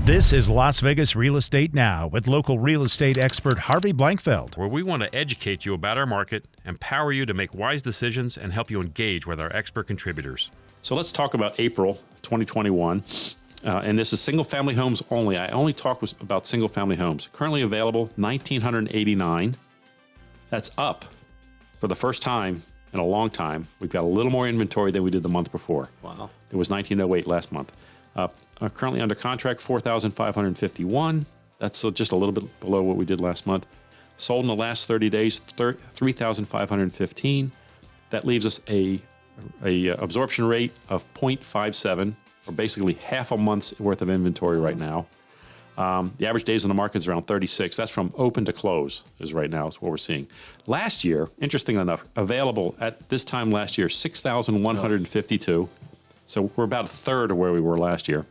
This is Las Vegas Real Estate Now with local real estate expert Harvey Blankfeld. Where we want to educate you about our market, empower you to make wise decisions, and help you engage with our expert contributors. So let's talk about April 2021. And this is single-family homes only. I only talk about single-family homes. Currently available, 1,989. That's up for the first time in a long time. We've got a little more inventory than we did the month before. Wow. It was 1,908 last month. Currently under contract, 4,551. That's just a little bit below what we did last month. Sold in the last 30 days, 3,515. That leaves us a absorption rate of 0.57, or basically half a month's worth of inventory right now. The average days on the market is around 36. That's from open to close is right now is what we're seeing. Last year, interesting enough, available at this time last year, 6,152. So we're about a third of where we were last year.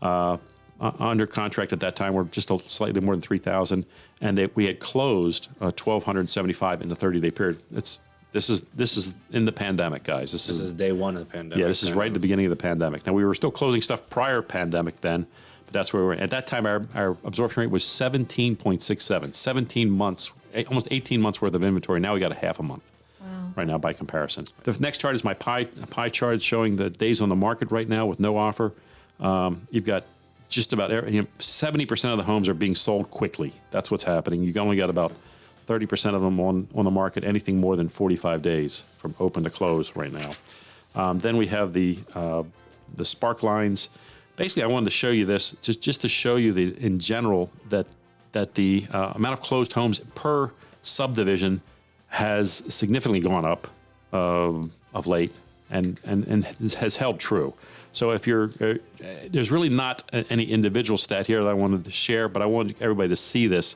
Under contract at that time, we're just slightly more than 3,000, and we had closed 1,275 in the 30-day period. This is in the pandemic, guys. This is day one of the pandemic. Yeah, this is right at the beginning of the pandemic. Now, we were still closing stuff prior pandemic then, but that's where we were. At that time, our absorption rate was 17.67, 17 months, almost 18 months worth of inventory. Now we got a half a month. Right now by comparison. The next chart is my pie chart showing the days on the market right now with no offer. You've got just about 70% of the homes are being sold quickly. That's what's happening. You've only got about 30% of them on the market, anything more than 45 days from open to close right now. Then we have the spark lines. Basically, I wanted to show you this just to show you in general that the amount of closed homes per subdivision has significantly gone up of late and has held true. So if there's really not any individual stat here that I wanted to share, but I wanted everybody to see this.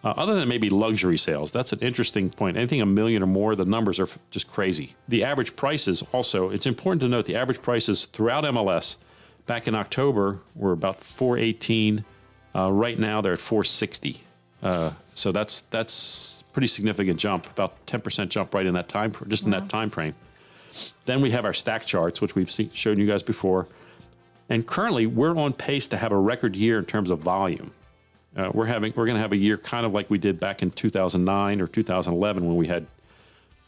Other than maybe luxury sales, that's an interesting point. Anything $1 million or more, the numbers are just crazy. The average prices also, it's important to note the average prices throughout MLS back in October were about $418. Right now they're at $460. So that's pretty significant jump, about 10% jump right in that time, in that time frame. Then we have our stack charts, which we've shown you guys before. And currently we're on pace to have a record year in terms of volume. We're going to have a year kind of like we did back in 2009 or 2011 when we had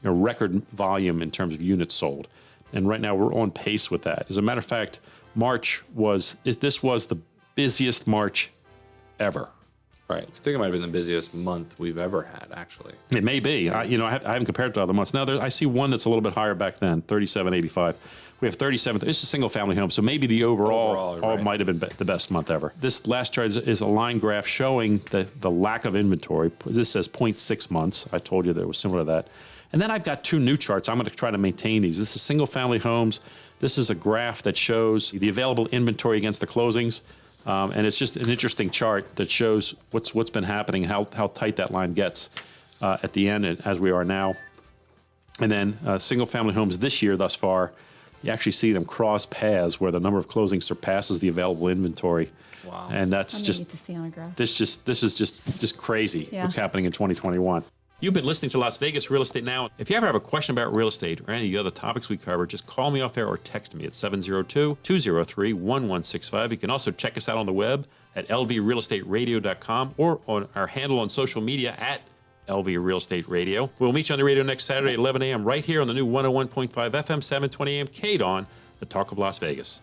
record volume in terms of units sold. And right now we're on pace with that. As a matter of fact, this was the busiest March ever. Right. I think it might have been the busiest month we've ever had, actually. It may be. I haven't compared it to other months. Now, I see one that's a little bit higher back then, 37.85. We have 37. This is single-family home, so maybe the overall right. might have been the best month ever. This last chart is a line graph showing the lack of inventory. This says 0.6 months. I told you that it was similar to that. And then I've got two new charts. I'm going to try to maintain these. This is single-family homes. This is a graph that shows the available inventory against the closings. And it's just an interesting chart that shows what's been happening, how tight that line gets at the end as we are now. And then single-family homes this year thus far, you actually see them cross paths where the number of closings surpasses the available inventory. Wow! And that's just to see on a graph. This is just crazy. Yeah. What's happening in 2021. You've been listening to Las Vegas Real Estate Now. If you ever have a question about real estate or any of the other topics we cover, just call me off air or text me at 702-203-1165. You can also check us out on the web at lvrealestateradio.com or on our handle on social media at LV Real Estate Radio. We'll meet you on the radio next Saturday at 11 a.m. right here on the new 101.5 FM, 720 a.m. KDWN, the Talk of Las Vegas.